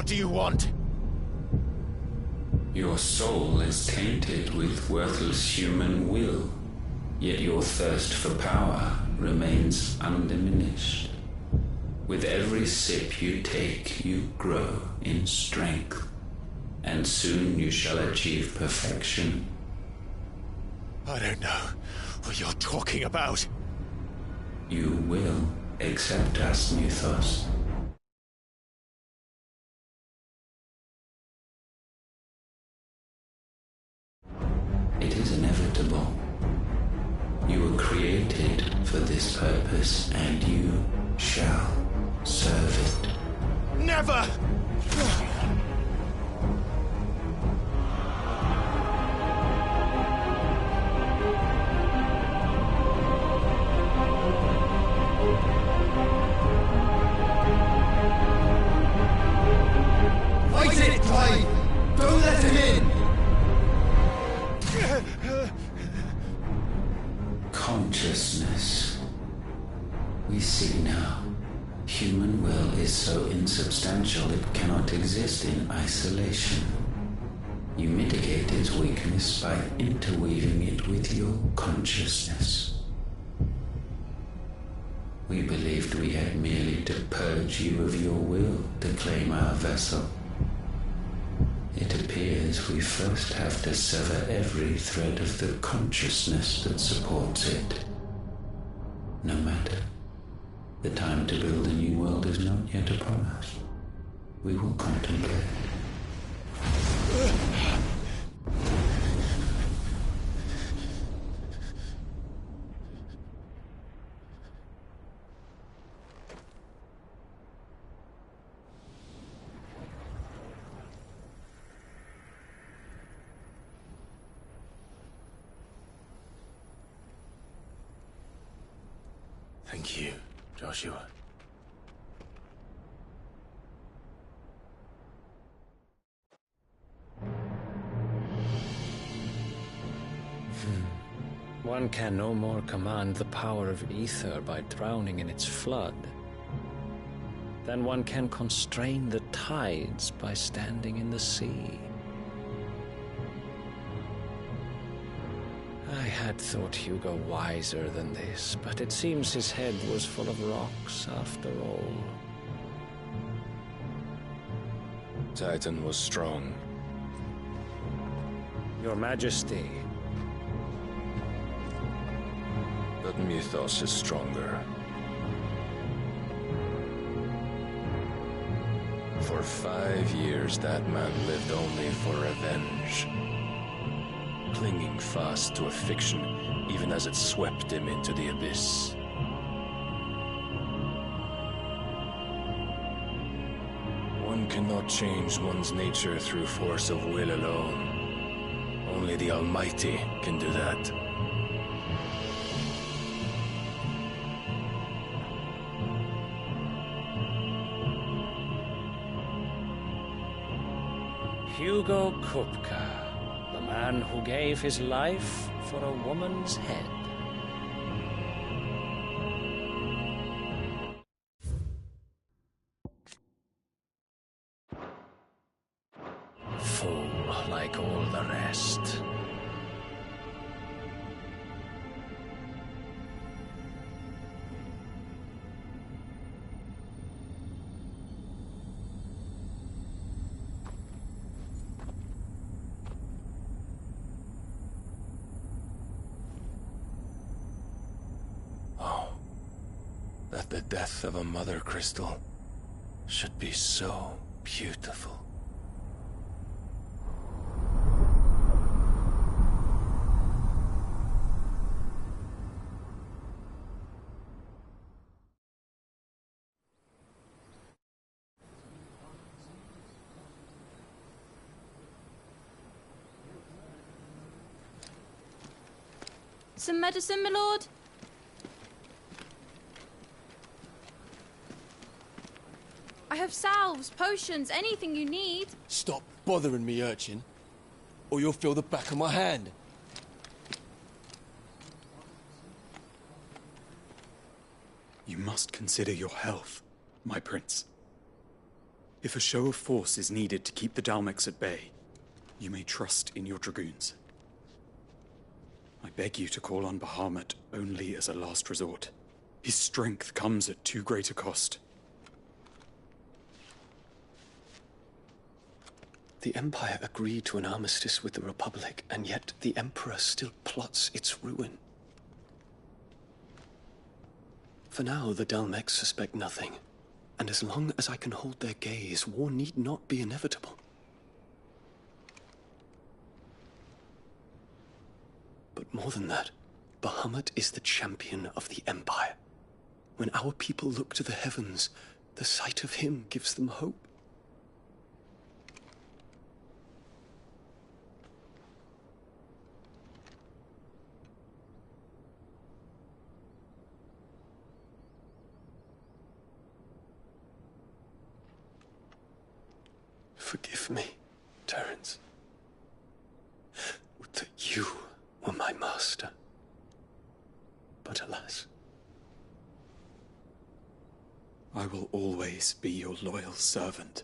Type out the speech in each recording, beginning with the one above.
What do you want? Your soul is tainted with worthless human will, yet your thirst for power remains undiminished. With every sip you take, you grow in strength, and soon you shall achieve perfection. I don't know what you're talking about. You will accept us, Mythos. It is inevitable. You were created for this purpose, and you shall serve it. Never! Fight it, Clive! Don't let him in! Consciousness. We see now. Human will is so insubstantial it cannot exist in isolation. You mitigate its weakness by interweaving it with your consciousness. We believed we had merely to purge you of your will to claim our vessel. It appears we first have to sever every thread of the consciousness that supports it. No matter. The time to build a new world is not yet upon us. We will contemplate. Thank you, Joshua. One can no more command the power of ether by drowning in its flood than one can constrain the tides by standing in the sea. I had thought Hugo wiser than this, but it seems his head was full of rocks after all. Titan was strong. Your Majesty. But Mythos is stronger. For 5 years, that man lived only for revenge. Clinging fast to a fiction, even as it swept him into the abyss. One cannot change one's nature through force of will alone. Only the Almighty can do that. Hugo Kupka. The man who gave his life for a woman's head. Fool like all the rest. That the death of a mother crystal should be so beautiful. Some medicine, my lord? I have salves, potions, anything you need. Stop bothering me, urchin, or you'll feel the back of my hand. You must consider your health, my prince. If a show of force is needed to keep the Dalmex at bay, you may trust in your dragoons. I beg you to call on Bahamut only as a last resort. His strength comes at too great a cost. The Empire agreed to an armistice with the Republic, and yet the Emperor still plots its ruin. For now, the Dalmex suspect nothing, and as long as I can hold their gaze, war need not be inevitable. But more than that, Bahamut is the champion of the Empire. When our people look to the heavens, the sight of him gives them hope. Forgive me, Terence. Would that you were my master. But alas. I will always be your loyal servant.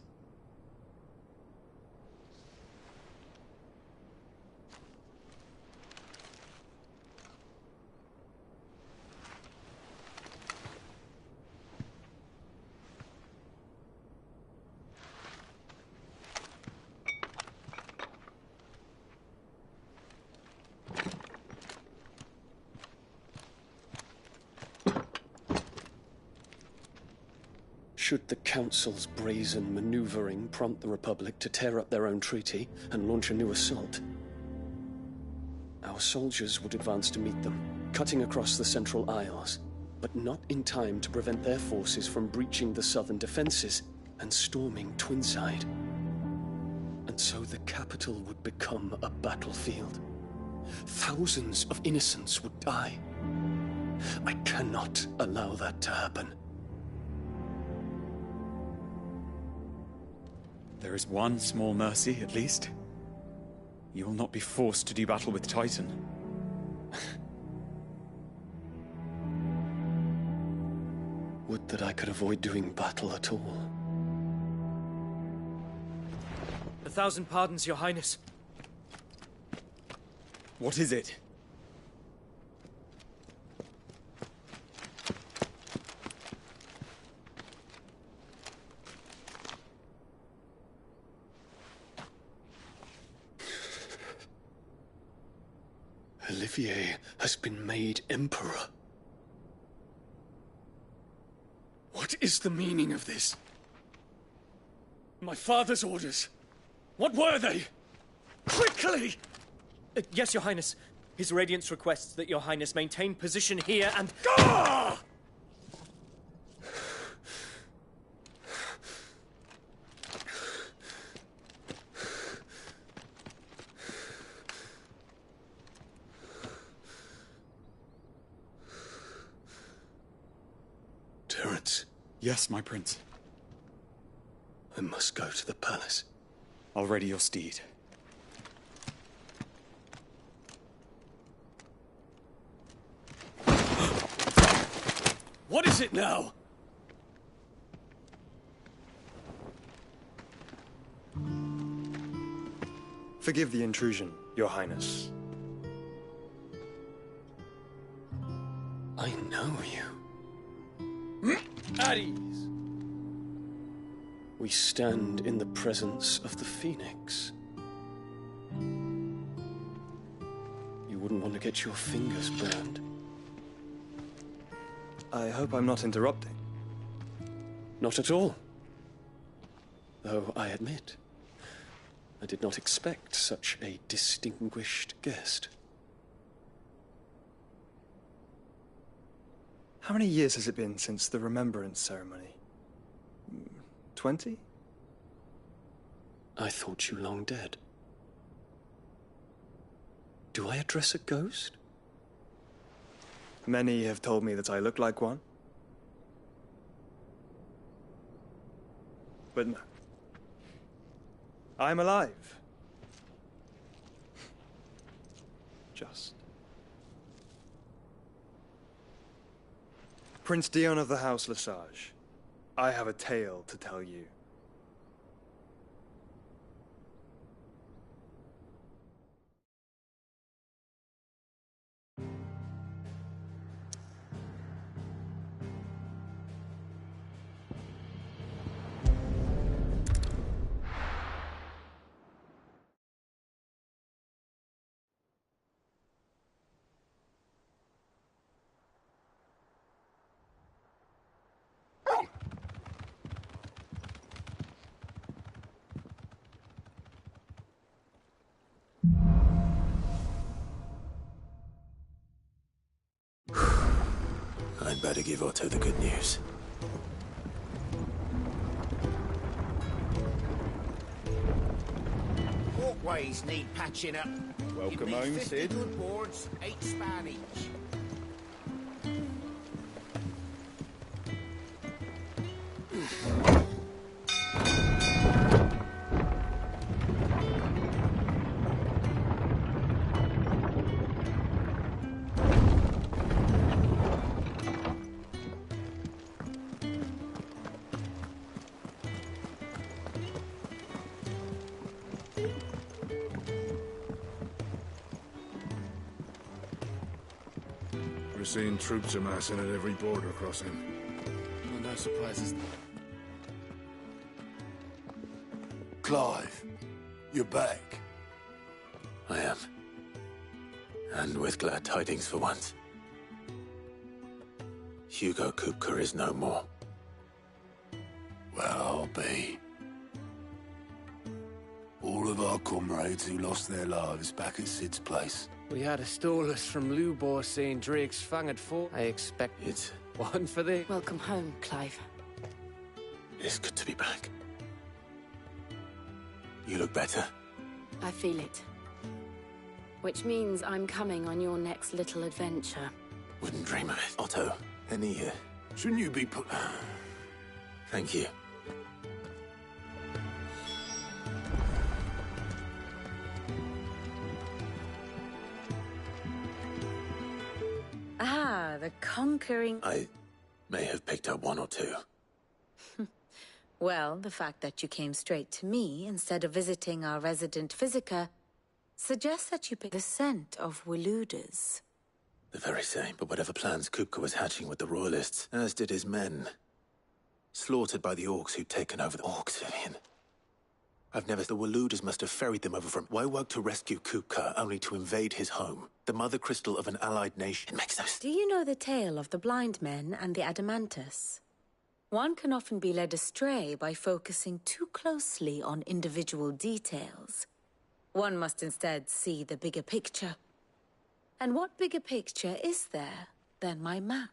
Should the Council's brazen maneuvering prompt the Republic to tear up their own treaty and launch a new assault, our soldiers would advance to meet them, cutting across the Central Isles, but not in time to prevent their forces from breaching the southern defenses and storming Twinside. And so the capital would become a battlefield. Thousands of innocents would die. I cannot allow that to happen. There is one small mercy, at least. You will not be forced to do battle with Titan. Would that I could avoid doing battle at all. 1,000 pardons, Your Highness. What is it? Olivier has been made Emperor. What is the meaning of this? My father's orders. What were they? Quickly! Yes, Your Highness. His Radiance requests that Your Highness maintain position here and... Ah! Terence. Yes, my prince. I must go to the palace. I'll ready your steed. What is it now? Forgive the intrusion, Your Highness. I know you. At ease. We stand in the presence of the Phoenix. You wouldn't want to get your fingers burned. I hope I'm not interrupting. Not at all. Though I admit, I did not expect such a distinguished guest. How many years has it been since the Remembrance ceremony? 20? I thought you long dead. Do I address a ghost? Many have told me that I look like one. But no. I'm alive. Just. Prince Dion of the House Lesage, I have a tale to tell you. better give Otto the good news. Walkways need patching up. Welcome Give me home, 50 Sid. good boards, 8 span each. We're seeing troops amassing at every border crossing. Oh, no surprises. Clive, you're back. I am. And with glad tidings for once. Hugo Kupka is no more. Well, I'll be. All of our comrades who lost their lives back at Sid's place. We had a stolus from Lubor saying Drake's fanged for. I expect It's one for the... Welcome home, Clive. It's good to be back. You look better. I feel it. Which means I'm coming on your next little adventure. Wouldn't dream of it. Otto, Shouldn't you be put... Thank you. Ah, the conquering... I may have picked up one or two. Well, the fact that you came straight to me instead of visiting our resident Physica suggests that you picked the scent of Walooders. The very same, but whatever plans Kupka was hatching with the Royalists, as did his men. Slaughtered by the Orcs who'd taken over the Orcs, Vivian. I've never... The Walooders must have ferried them over from... Why work to rescue Kupka only to invade his home? The mother crystal of an allied nation. It makes no sense. Do you know the tale of the blind men and the Adamantus? One can often be led astray by focusing too closely on individual details. One must instead see the bigger picture. And what bigger picture is there than my map?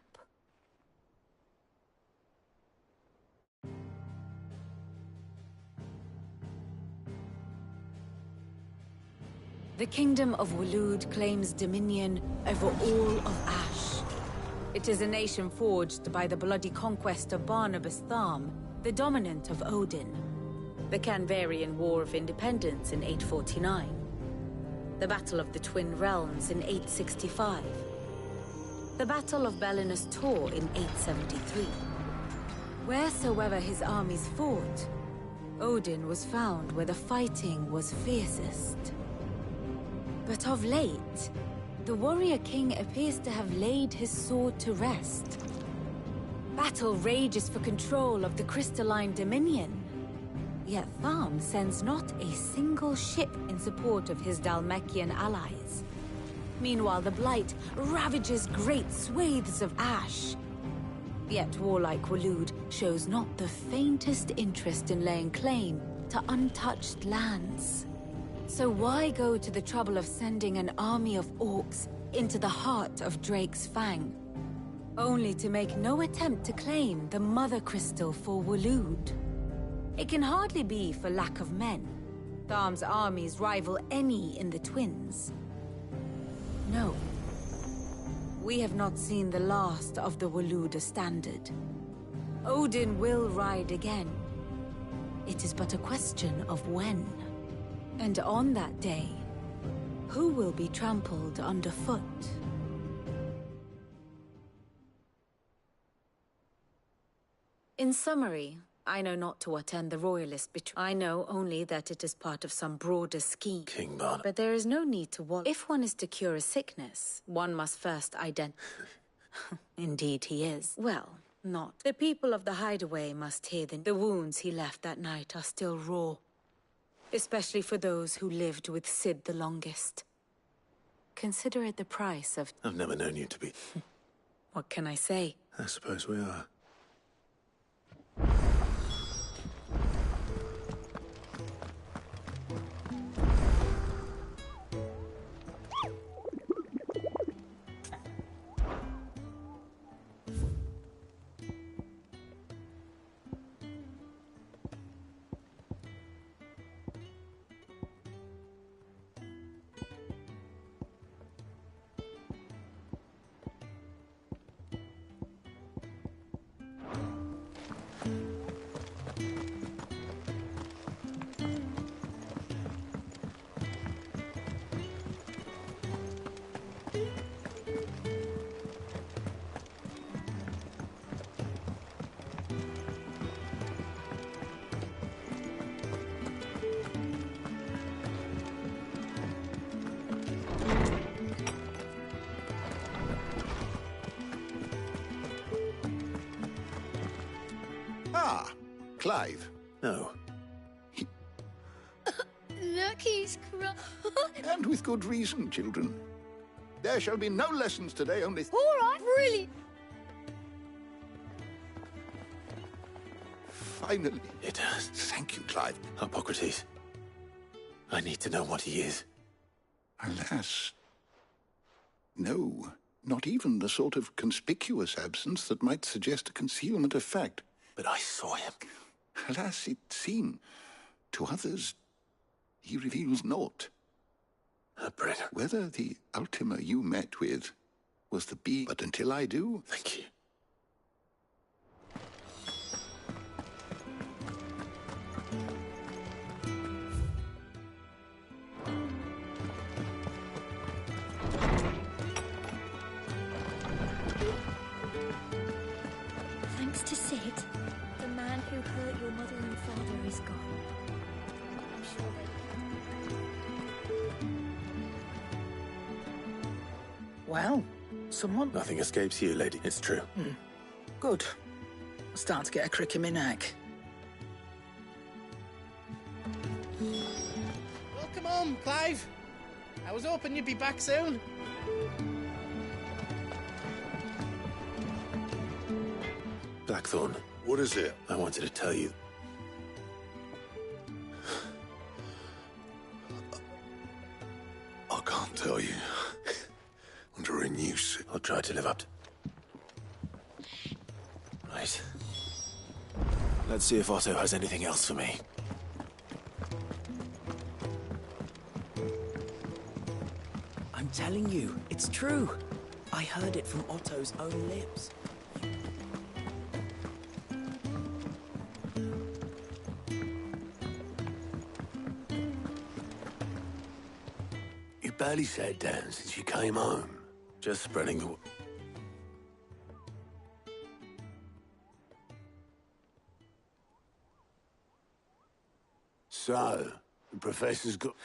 The Kingdom of Waloed claims dominion over all of Ash. It is a nation forged by the bloody conquest of Barnabas Tharm, the dominant of Odin. The Canvarian War of Independence in 849. The Battle of the Twin Realms in 865. The Battle of Belinus Tor in 873. Wheresoever his armies fought, Odin was found where the fighting was fiercest. But of late, the warrior king appears to have laid his sword to rest. Battle rages for control of the crystalline dominion. Yet Tharm sends not a single ship in support of his Dhalmekian allies. Meanwhile, the Blight ravages great swathes of Ash. Yet warlike Waloed shows not the faintest interest in laying claim to untouched lands. So why go to the trouble of sending an army of orcs into the heart of Drake's Fang, only to make no attempt to claim the Mother Crystal for Waloed? It can hardly be for lack of men. Tharm's armies rival any in the Twins. No. We have not seen the last of the Waloeder standard. Odin will ride again. It is but a question of when. And on that day, who will be trampled underfoot? In summary, I know not to what end the Royalist betrayal. I know only that it is part of some broader scheme. King Barnabas. But there is no need to worry. If one is to cure a sickness, one must first Indeed he is. Well, not. The people of the Hideaway must hear the wounds he left that night are still raw. Especially for those who lived with Sid the longest. Consider it the price of... I've never known you to be... What can I say? I suppose we are. Ah, Clive. No. Look, he's crying. And with good reason, children. There shall be no lessons today, only... All right, really? Finally. It has. Thank you, Clive. Hippocrates. I need to know what he is. Alas. No. Not even the sort of conspicuous absence that might suggest a concealment of fact. But I saw him. Alas, it seemed. To others, he reveals naught. Whether the Ultima you met with was the being... But until I do... Thank you. Thanks to Sid, the man who hurt your mother and father is gone. I'm sure Well, someone... Nothing escapes you, lady. It's true. Good. I'm starting to get a crick in my neck. Welcome home, Clive. I was hoping you'd be back soon. Blackthorn. What is it? I wanted to tell you. I can't tell you. Under a noose. I'll try to live up to... Right. Let's see if Otto has anything else for me. I'm telling you, it's true. I heard it from Otto's own lips. You barely sat down since you came home. Just spreading the... So, the professor's got...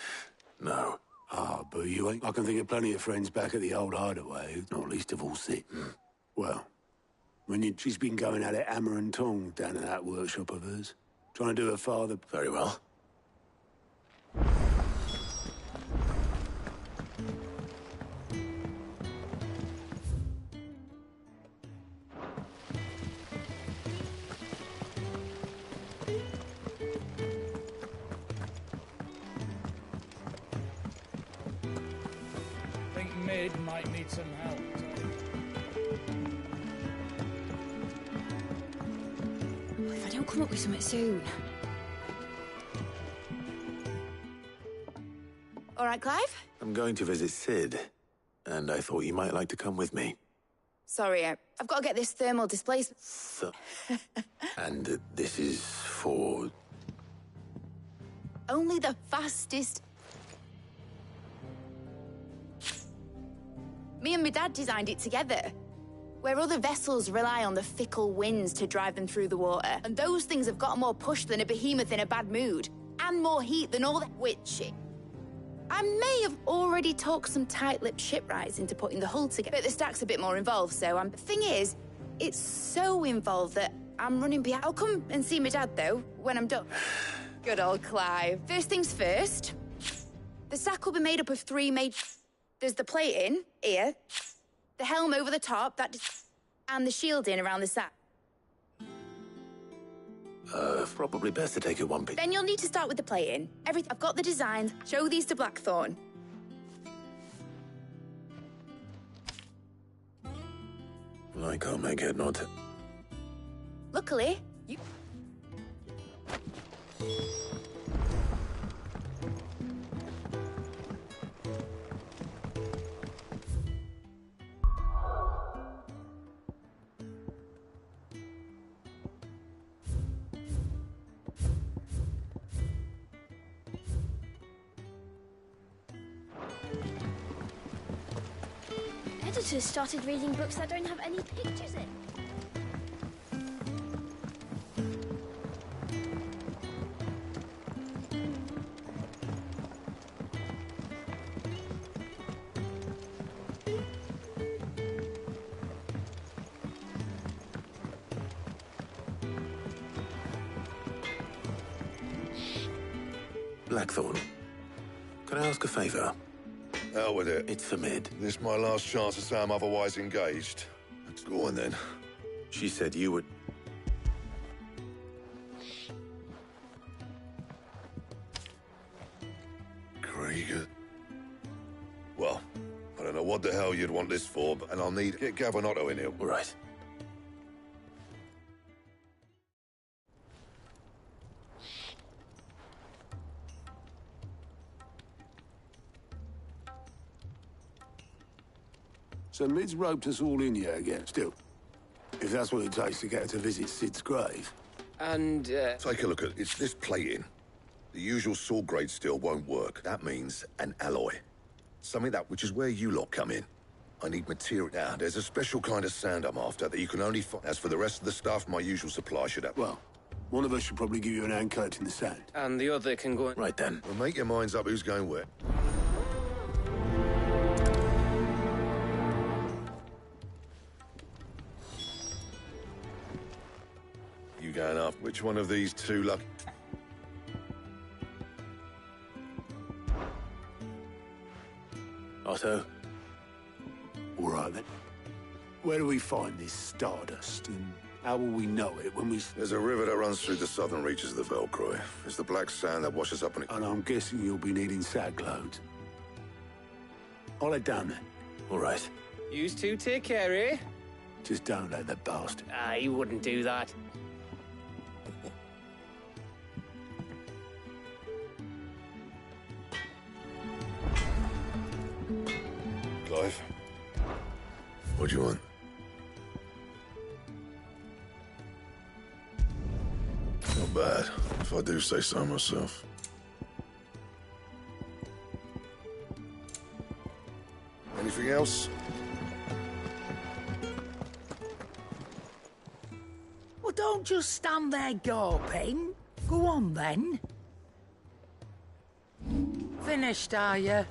No. Ah, but you ain't... I can think of plenty of friends back at the old hideaway, not least of all Sid. Well, she's been going at it hammer and tong down at that workshop of hers. Trying to do her father... Very well. Mid might need some help. If I don't come up with something soon. All right, Clive? I'm going to visit Sid, and I thought you might like to come with me. Sorry, I've got to get this thermal displacement. And this is for... Only the fastest... Me and my dad designed it together. Where other vessels rely on the fickle winds to drive them through the water, and those things have got more push than a behemoth in a bad mood, and more heat than all that witching. I may have already talked some tight-lipped shipwrights into putting the hull together, but the stack's a bit more involved, so The thing is, it's so involved that I'm running behind. I'll come and see my dad, though, when I'm done. Good old Clive. First things first, the sack will be made up of 3 major... There's the plating, here, the helm over the top, and the shielding around the sack. Probably best to take it one piece. Then you'll need to start with the plating. I've got the designs. Show these to Blackthorn. Well, I can't make it not. Luckily, you... Editors started reading books that don't have any pictures in. Blackthorn, can I ask a favor? Hell with it. It's for Mid. This my last chance to say I'm otherwise engaged. Go on then. She said you would... Krieger. Well, I don't know what the hell you'd want this for, and I'll need... Get Gavin Otto in here. All right. So Mid's roped us all in here again, still. If that's what it takes to get her to visit Sid's grave. And, Take a look at it's this plating. The usual sword grade steel won't work. That means an alloy. Something that, which is where you lot come in. I need material. Now, there's a special kind of sand I'm after that you can only find. As for the rest of the stuff, my usual supply should have. Well, one of us should probably give you an hand cut in the sand. And the other can go... Right then. Well, make your minds up who's going where. You going up? Which one of these two lucky? Otto? All right, then. Where do we find this stardust, and how will we know it when we... There's a river that runs through the southern reaches of the Velcroy. It's the black sand that washes up on it. And I'm guessing you'll be needing sack loads. I'll head down then. All right. Yous two take care, eh? Just don't let the bastard. He wouldn't do that. Clive? What do you want? Not bad, if I do say so myself. Anything else? Well, don't just stand there gawping. Go on, then. Finished, are you?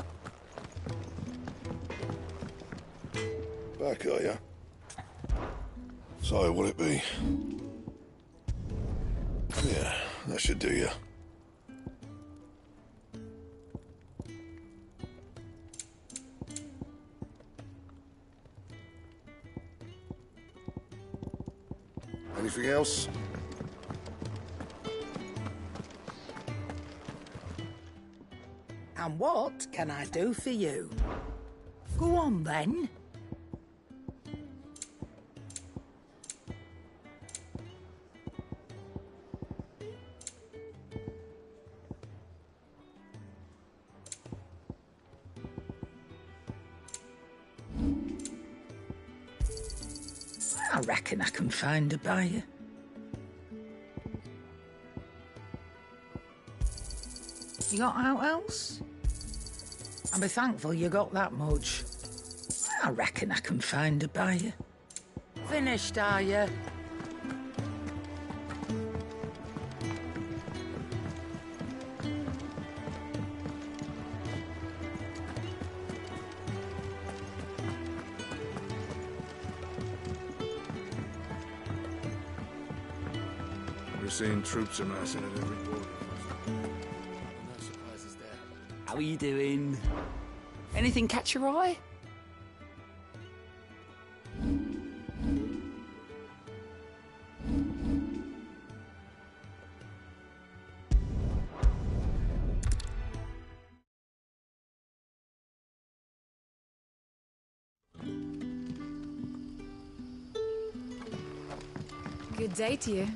Back, are ya? So, will it be? Yeah, that should do ya. Anything else? And what can I do for you? Go on, then. I reckon I can find a buyer. You got out else? I'll be thankful you got that much. I reckon I can find a buyer. Finished, are you? We're seeing troops amassing at every border. No surprises there. How are you doing? Anything catch your eye? Good day to you.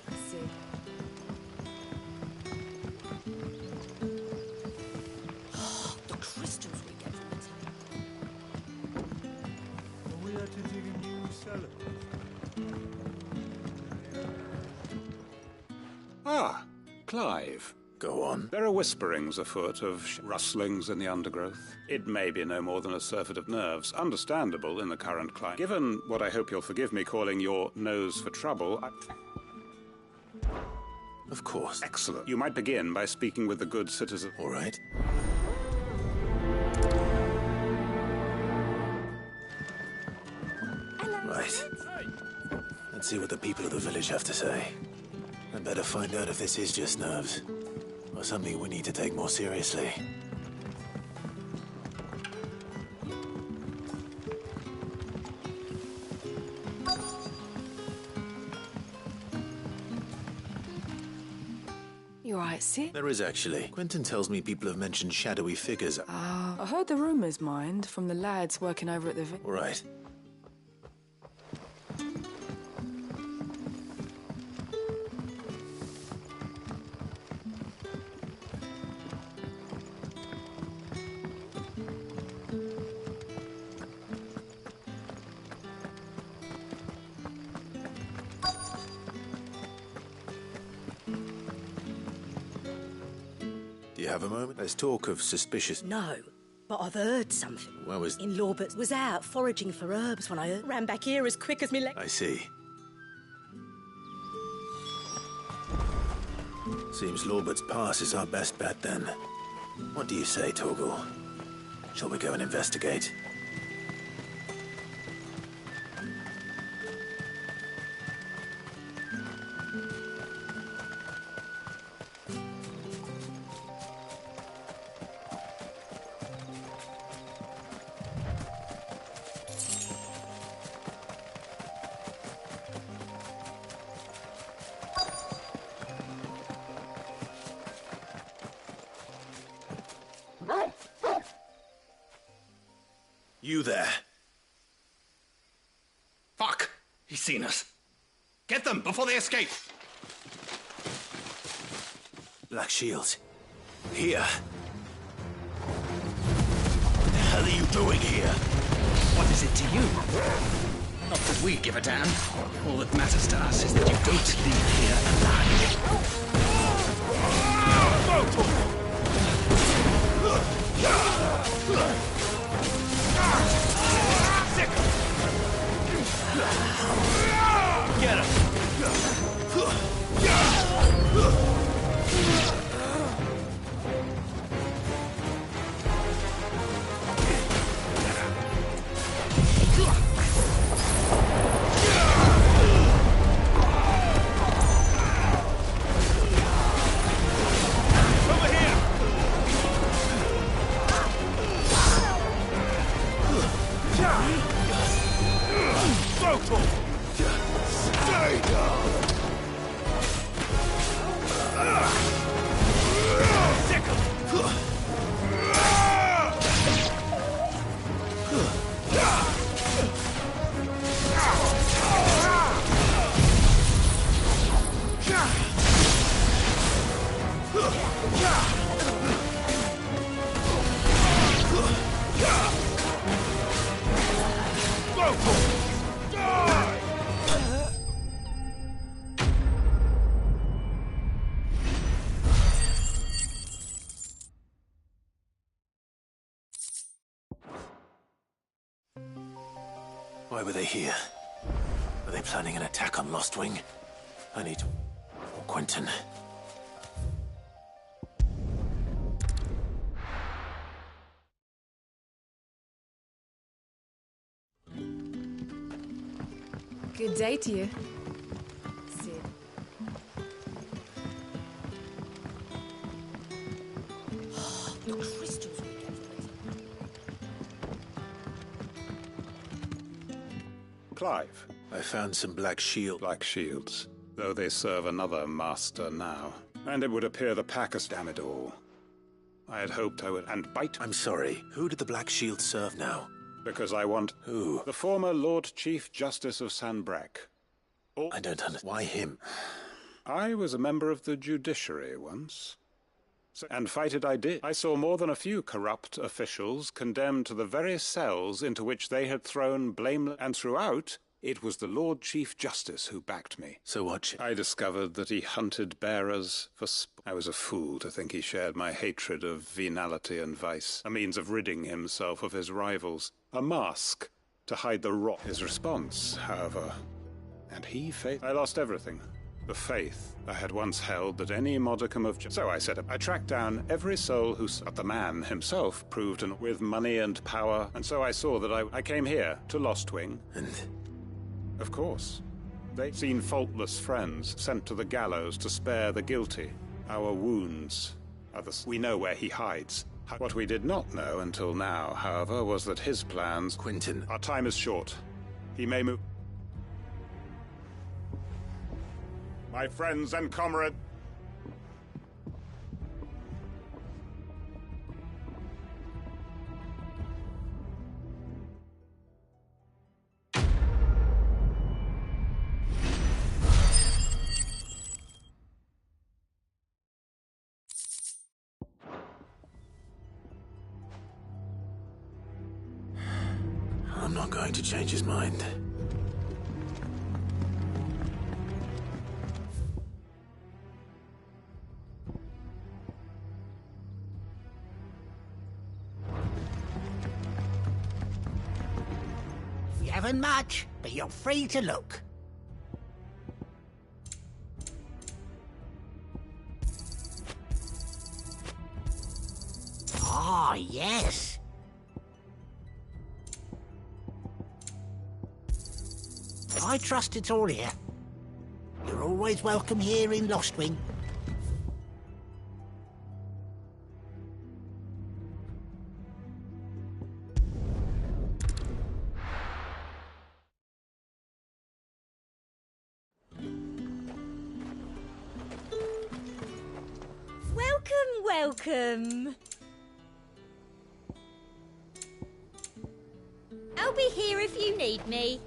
I see. The crystals we get from the temple. We are to dig a new cellar. Ah, Clive. Go on. There are whisperings afoot of rustlings in the undergrowth. It may be no more than a surfeit of nerves, understandable in the current climate. Given what I hope you'll forgive me calling your nose for trouble, Of course. Excellent. You might begin by speaking with the good citizen. All right. Right. Let's see what the people of the village have to say. I'd better find out if this is just nerves, or something we need to take more seriously. You alright, Sid? There is actually. Quentin tells me people have mentioned shadowy figures. I heard the rumours, mind, from the lads working over at the... Right. Do you have a moment? Let's talk of suspicious... No, but I've heard something. Where was... In Lawbert was out foraging for herbs when I ran back here as quick as me leg. I see. Seems Lawbert's Pass is our best bet then. What do you say, Torgal? Shall we go and investigate? You there. Fuck! He's seen us. Get them before they escape! Black Shields. Here. What the hell are you doing here? What is it to you? Not that we give a damn. All that matters to us is that you don't leave here alive. Get him! Why were they here? Were they planning an attack on Lostwing? I need... Quentin. Good day to you, Sid. The crystals we get. Clive. I found some Black Shield. Black Shields. Though they serve another master now. And it would appear the pack has damn it all. I had hoped I would... And bite... I'm sorry. Who did the Black Shield serve now? Because I want... Who? The former Lord Chief Justice of Sanbreque. I don't understand. Why him? I was a member of the judiciary once. And fight it I did. I saw more than a few corrupt officials condemned to the very cells into which they had thrown blameless... And throughout, it was the Lord Chief Justice who backed me. So what? I discovered that he hunted bearers for I was a fool to think he shared my hatred of venality and vice, a means of ridding himself of his rivals, a mask to hide the rot. His response, however, and he faith. I lost everything. The faith I had once held that any modicum of... So I set up. I tracked down every soul but the man himself proved with money and power, and so I saw that I came here to Lostwing. And... Of course. They'd seen faultless friends sent to the gallows to spare the guilty. Our wounds Others. We know where he hides. What we did not know until now, however, was that his plans... Quentin. Our time is short. He may move... My friends and comrades... I'm not going to change his mind. We haven't much, but you're free to look. Ah, yes. I trust it's all here. You're always welcome here in Lostwing. Welcome. I'll be here if you need me.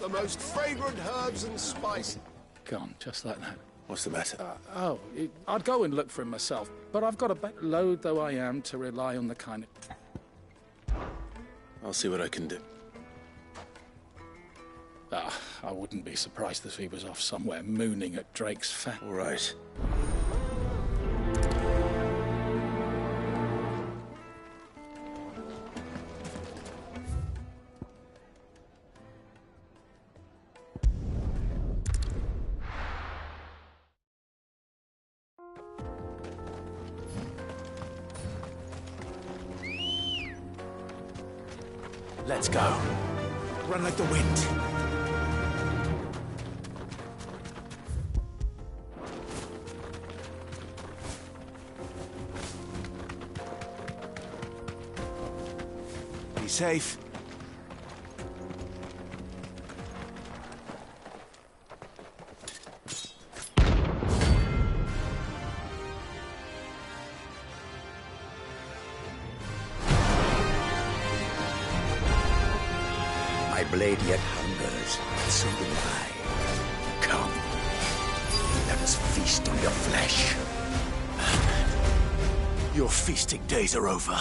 The most fragrant herbs and spices. Gone, just like that. What's the matter? I'd go and look for him myself, but I've got a load though I am to rely on the kind of... I'll see what I can do. I wouldn't be surprised if he was off somewhere mooning at Drake's fat. All right. Let's go. Run like the wind. Be safe. Blade yet hungers, and so do I. Come, let us feast on your flesh. Your feasting days are over.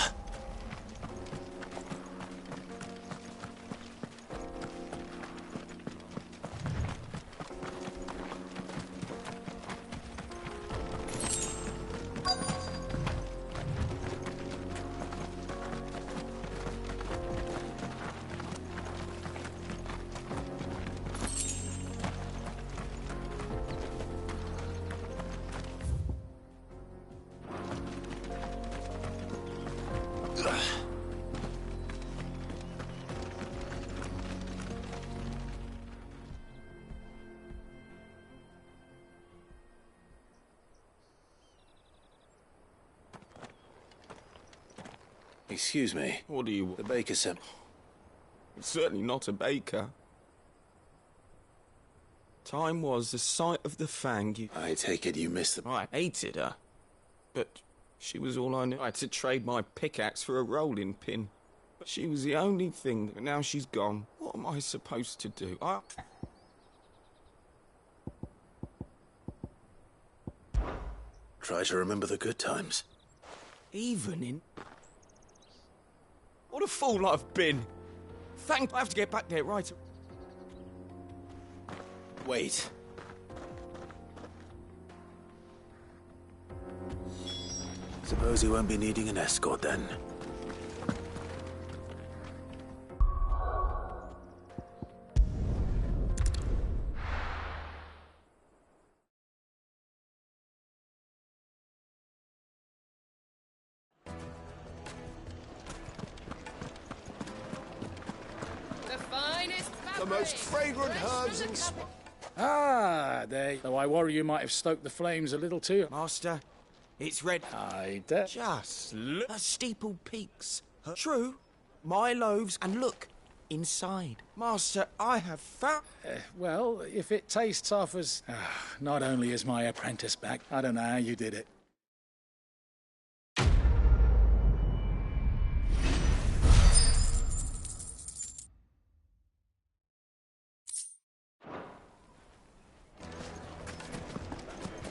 Excuse me. What do you want? The baker sent... It's certainly not a baker. Time was the sight of the fang. I take it you missed the... I hated her. But she was all I knew. I had to trade my pickaxe for a rolling pin. But she was the only thing. But now she's gone. What am I supposed to do? Try to remember the good times. Even in... What a fool I've been. Thank I have to get back there right. Wait. Suppose he won't be needing an escort then. The most fragrant herbs and Ah, there. Though I worry you might have stoked the flames a little too. Master, it's red. Just look. Her steeple peaks. True, my loaves, and look, inside. Master, I have found... well, if it tastes off as... not only is my apprentice back, I don't know how you did it.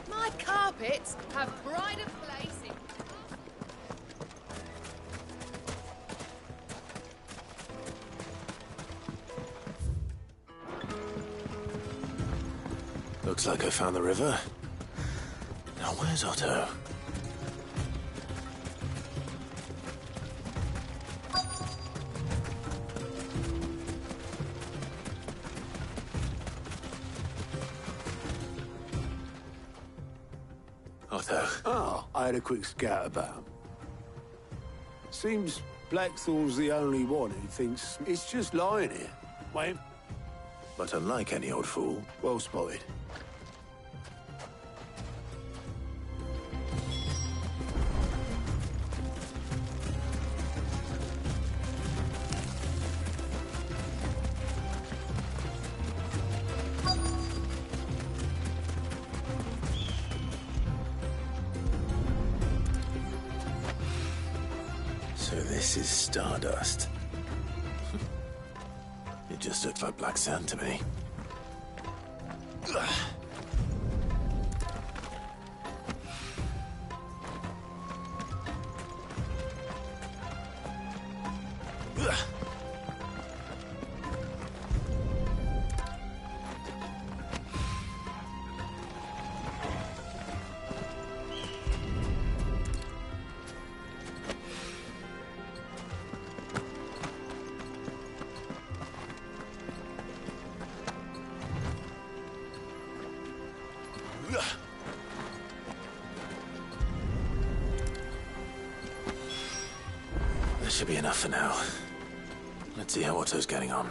My carpets have pride of place in... Looks like I found the river. Now where's Otto? Otto. Oh, I had a quick scout about. Seems Blackthorn's the only one who thinks it's just lying here. Wait. But unlike any old fool. Well spotted. So this is Stardust. It just looks like black sand to me. That should be enough for now. Let's see how Otto's getting on.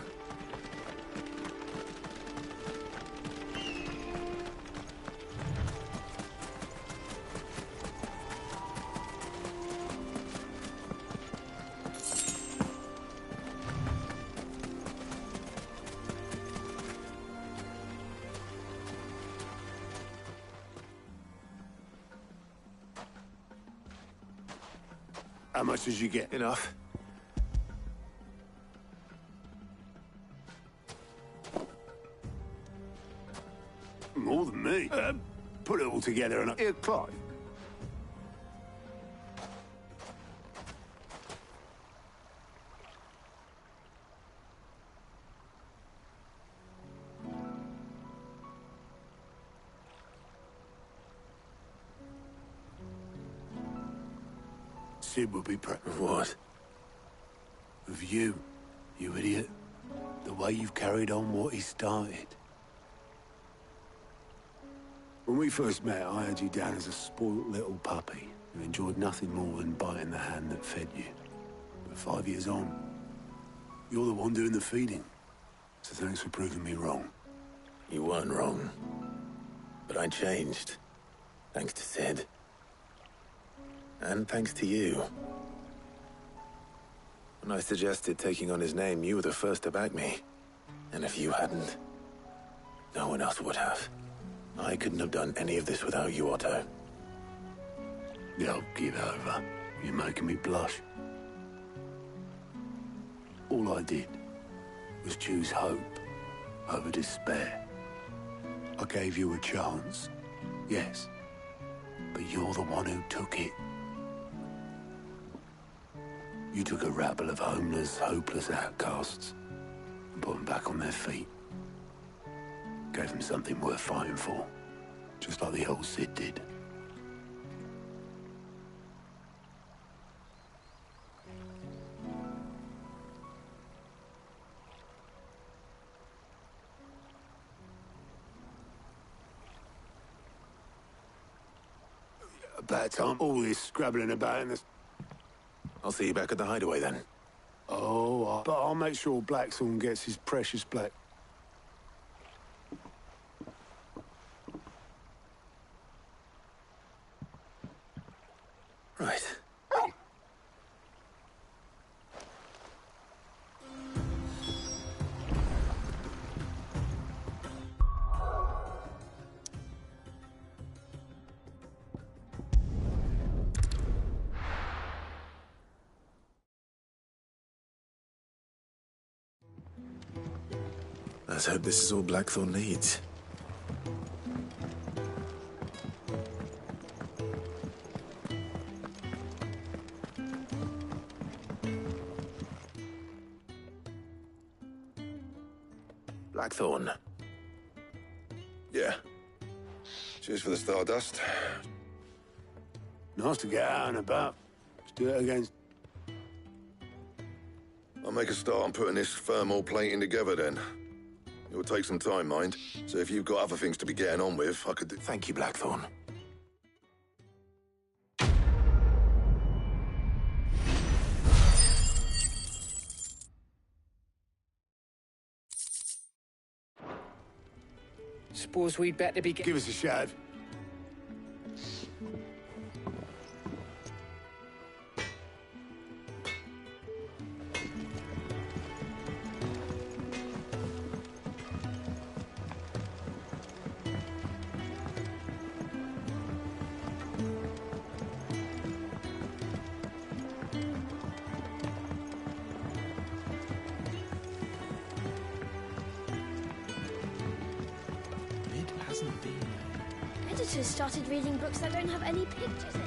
How much did you get? Enough. More than me. Put it all together and... Here, Clive. Sid will be proud. Of what? Of you, you idiot. The way you've carried on what he started. When we first met, I had you down as a spoilt little puppy who enjoyed nothing more than biting the hand that fed you. But 5 years on, you're the one doing the feeding. So thanks for proving me wrong. You weren't wrong. But I changed. Thanks to Sid. And thanks to you. When I suggested taking on his name, you were the first to back me. And if you hadn't, no one else would have. I couldn't have done any of this without you, Otto. Yo, give over. You're making me blush. All I did was choose hope over despair. I gave you a chance, yes, but you're the one who took it. You took a rabble of homeless, hopeless outcasts and put them back on their feet. Gave them something worth fighting for, just like the old Sid did. About time, all this scrabbling about in this... I'll see you back at the hideaway then. Oh, but I'll make sure Blackthorn gets his precious black... Let's hope this is all Blackthorn needs. Blackthorn. Yeah. Cheers for the Stardust. Nice to get out and about. Let's do it again. I'll make a start on putting this thermal plating together then. It will take some time, mind. So if you've got other things to be getting on with, I could do... Thank you, Blackthorn. Suppose we'd better be... Give us a shout. Editors started reading books that don't have any pictures in.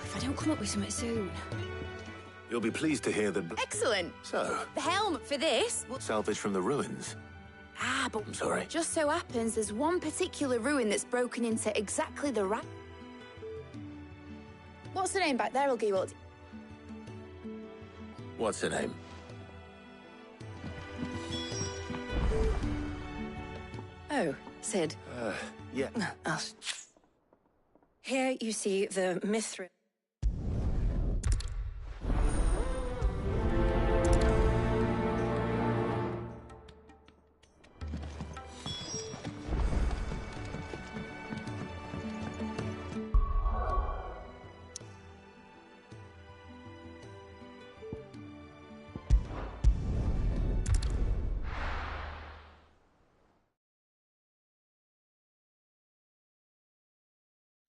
If I don't come up with something soon. You'll be pleased to hear that... Excellent. So, The helm for this... salvage from the ruins. Ah, but... I'm sorry. Just so happens there's one particular ruin that's broken into exactly the right... What's the name back there, Ulgiwald? What's her name? Oh, Sid. Yeah. Us. Here you see the Mithril.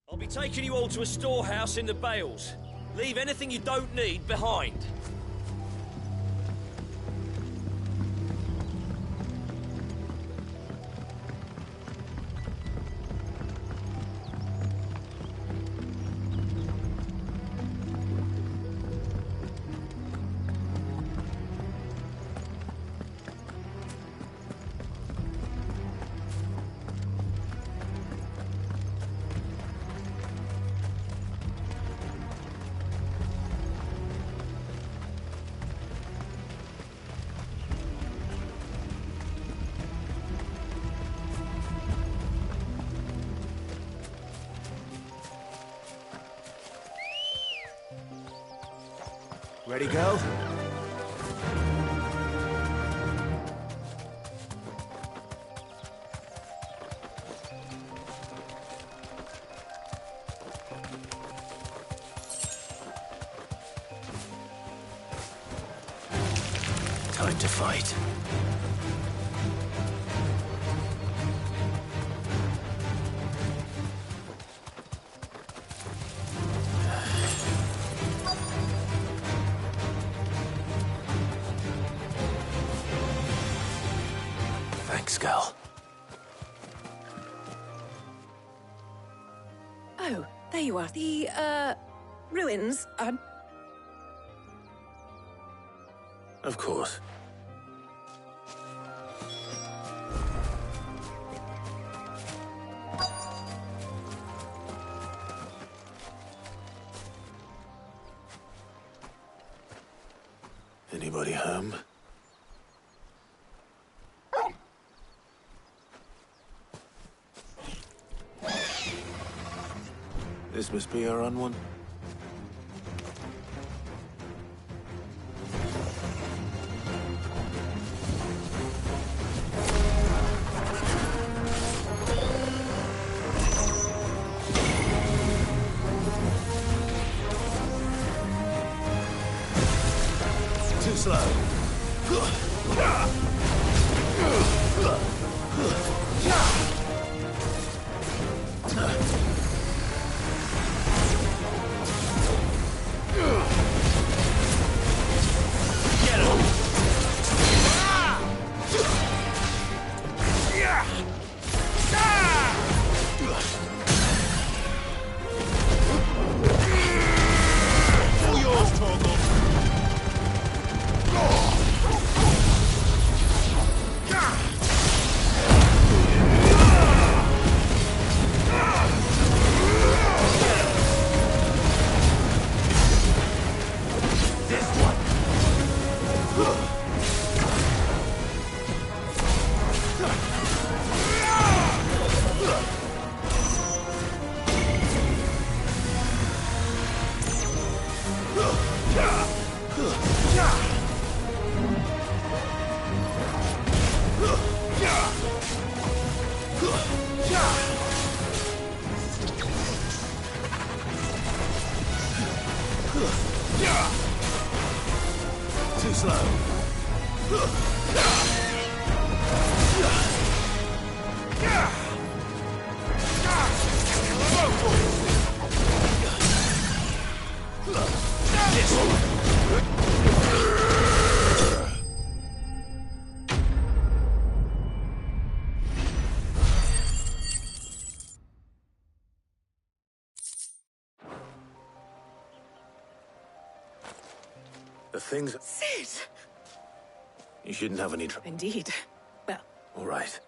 I'll be taking you all to a storehouse in the Bales. Leave anything you don't need behind. Ready, girl? Time to fight. Thanks, Gal. Oh, there you are. The, ruins are... Of course. Anybody home? This must be our on one. Too slow. Too slow. The things... Sid! You shouldn't have any trouble. Indeed. Well... All right.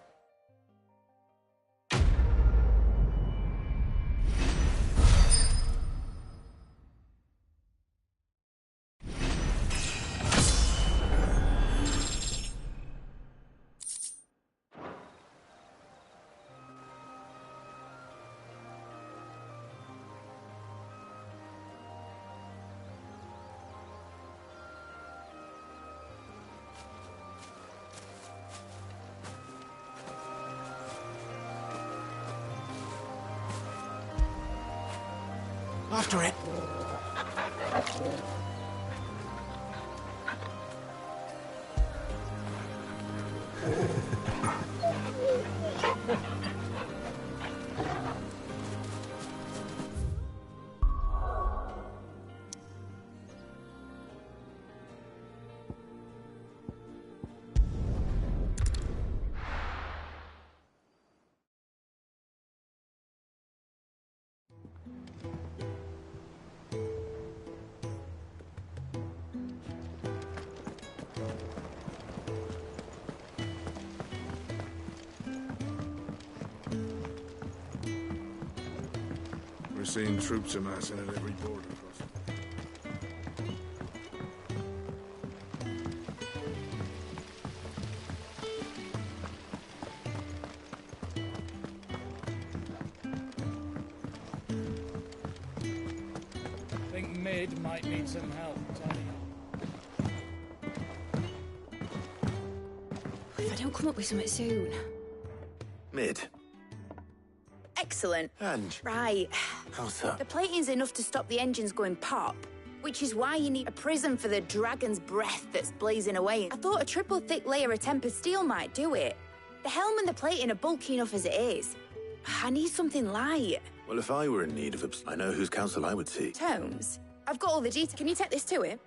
After it. We're seeing troops amassing at every border crossing. I think Mid might need some help, Tony. If I don't come up with something soon. Mid. Excellent. And... Right. How's that? The plating's enough to stop the engines going pop, which is why you need a prism for the dragon's breath that's blazing away. I thought a triple thick layer of tempered steel might do it. The helm and the plating are bulky enough as it is. I need something light. Well, if I were in need of a... I know whose counsel I would seek. Tomes, I've got all the details. Can you take this to him?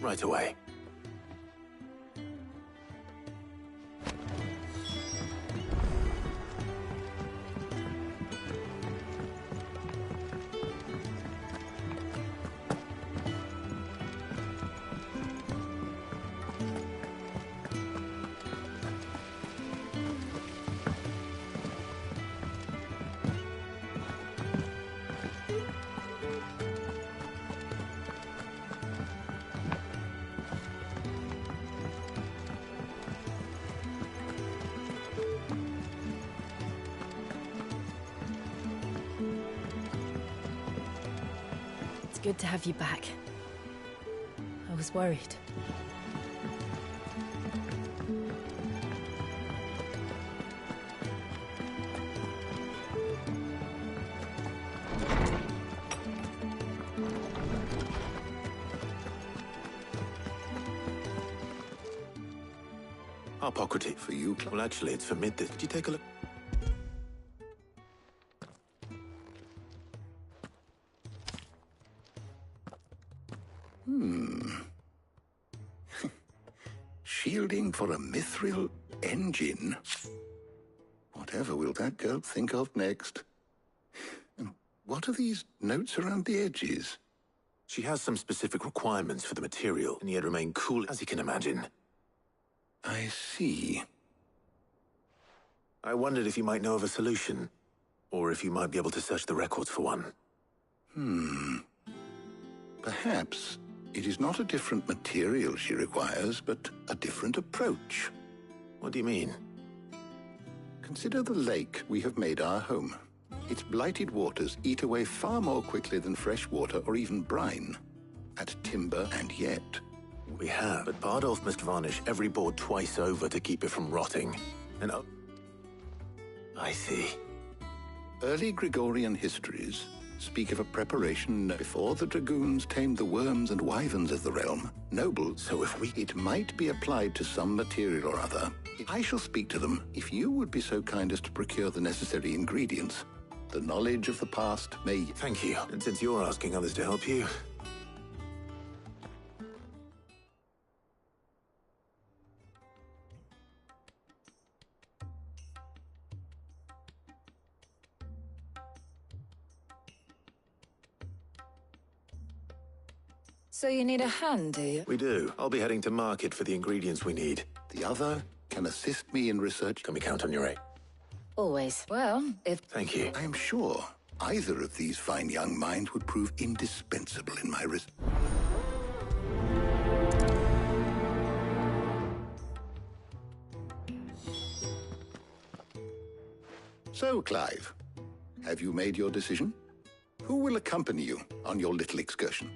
Right away. Good to have you back. I was worried. Hippocrates for you. Well, actually, it's for Mid. Did you take a look? Shielding for a mithril engine? Whatever will that girl think of next? And what are these notes around the edges? She has some specific requirements for the material, and yet remain cool, as you can imagine. I see. I wondered if you might know of a solution, or if you might be able to search the records for one. Perhaps it is not a different material she requires, but a different approach. What do you mean? Consider the lake we have made our home. Its blighted waters eat away far more quickly than fresh water or even brine. At timber, and yet... We have, but Bardolph must varnish every board twice over to keep it from rotting. And I see. Early Gregorian histories speak of a preparation before the dragoons tamed the worms and wyverns of the realm. Noble, so it might be applied to some material or other. I shall speak to them if you would be so kind as to procure the necessary ingredients. The knowledge of the past may... Thank you. And since you're asking others to help you... So you need a hand, do you? We do. I'll be heading to market for the ingredients we need. The other can assist me in research. Can we count on your aid? Always. Well, if... Thank you. I am sure either of these fine young minds would prove indispensable in my research. So, Clive, have you made your decision? Who will accompany you on your little excursion?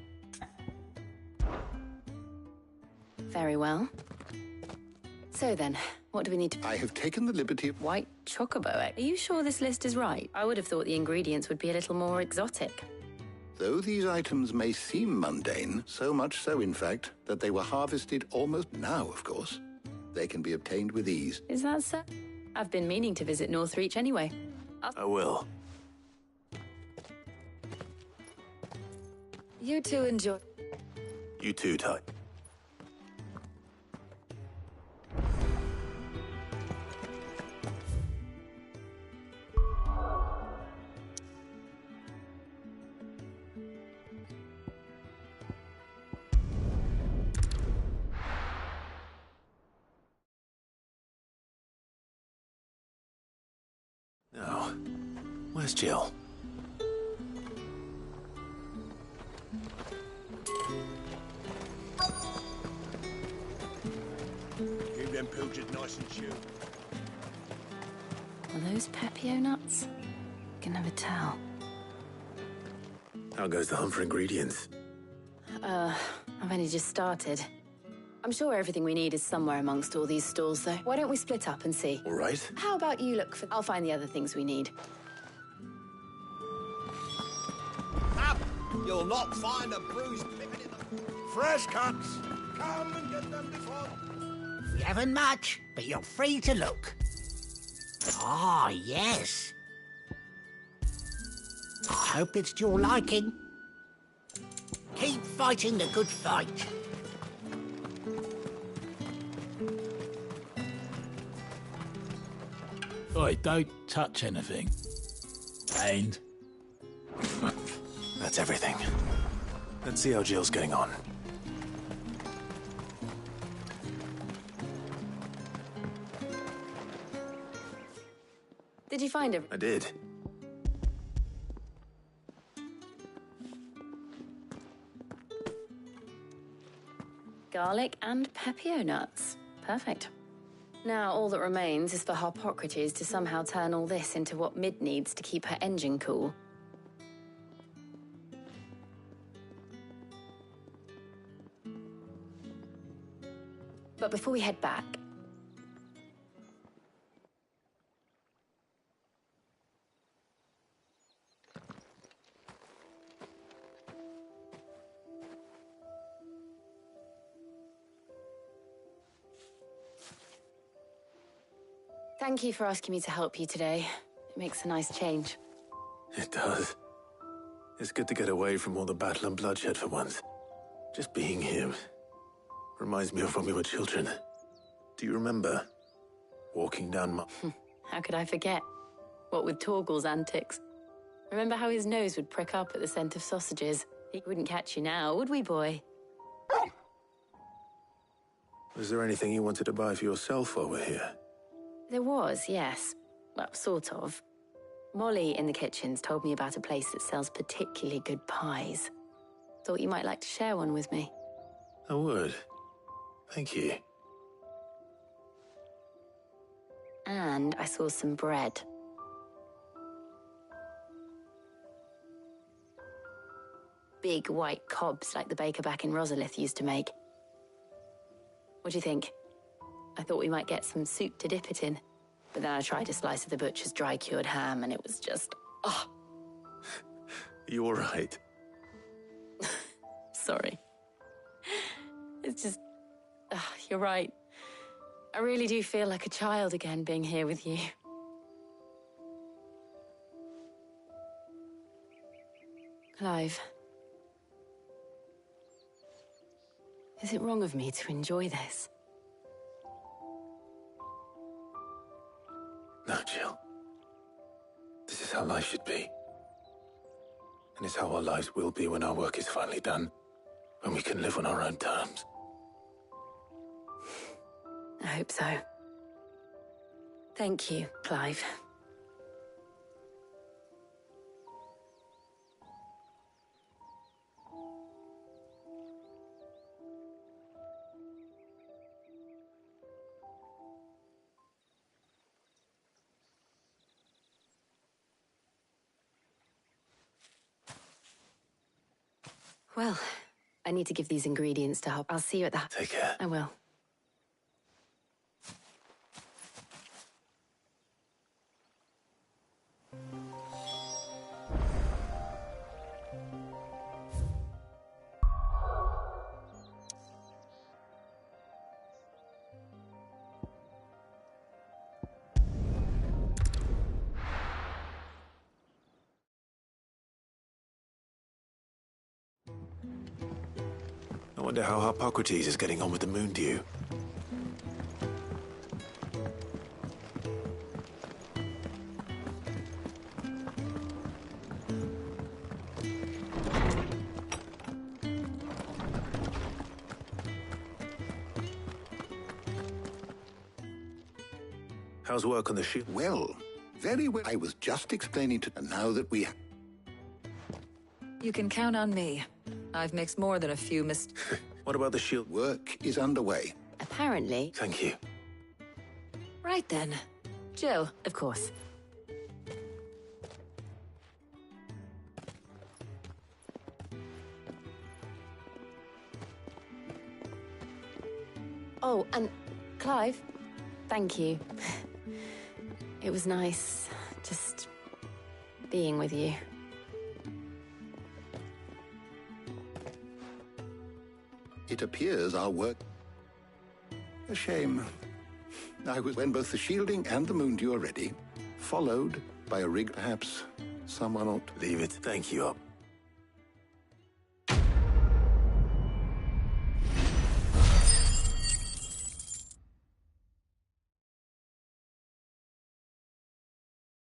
Very well. So then, what do we need to... I have taken the liberty of... White chocobo egg. Are you sure this list is right? I would have thought the ingredients would be a little more exotic. Though these items may seem mundane, so much so, in fact, that they were harvested almost now, of course. They can be obtained with ease. Is that so? I've been meaning to visit Northreach anyway. I will. You two enjoy... You too, Ty. Now, where's Jill? Keep them pilchards nice and chilled. Are those Pepio nuts? Can never tell. How goes the hunt for ingredients? I've only just started. I'm sure everything we need is somewhere amongst all these stalls, though. Why don't we split up and see? All right. How about you look for... I'll find the other things we need. Up! You'll not find a bruised pippin in the... Fresh cuts! Come and get them before... We haven't much, but you're free to look. Ah, yes. I hope it's to your liking. Keep fighting the good fight. Oi, don't touch anything. And... That's everything. Let's see how Jill's getting on. Did you find her? I did. Garlic and Pepio nuts. Perfect. Now, all that remains is for Harpocrates to somehow turn all this into what Mid needs to keep her engine cool. But before we head back... Thank you for asking me to help you today. It makes a nice change. It does. It's good to get away from all the battle and bloodshed for once. Just being here reminds me of when we were children. Do you remember walking down How could I forget? What with Torgal's antics. Remember how his nose would prick up at the scent of sausages? He wouldn't catch you now, would we, boy? Was there anything you wanted to buy for yourself while we're here? There was, yes. Well, sort of. Molly in the kitchens told me about a place that sells particularly good pies. Thought you might like to share one with me. I would. Thank you. And I saw some bread. Big white cobs like the baker back in Rosalith used to make. What do you think? I thought we might get some soup to dip it in. But then I tried a slice of the butcher's dry-cured ham and it was just... Are you all right? Sorry. It's just... you're right. I really do feel like a child again being here with you. Clive. Is it wrong of me to enjoy this? No, Jill. This is how life should be. And it's how our lives will be when our work is finally done. When we can live on our own terms. I hope so. Thank you, Clive. Well, I need to give these ingredients to Hop. I'll see you at the... Take care. I will. I wonder how Harpocrates is getting on with the moon dew. How's work on the ship? Well, very well. I was just explaining to... And now that we... You can count on me. I've mixed more than a few What about the shield? Work is underway. Apparently. Thank you. Right then. Jill. Of course. Oh, and Clive, thank you. It was nice just being with you. It appears our work... A shame. I was when both the shielding and the moon dew are ready, followed by a rig, perhaps someone ought... Leave it. Thank you, Up.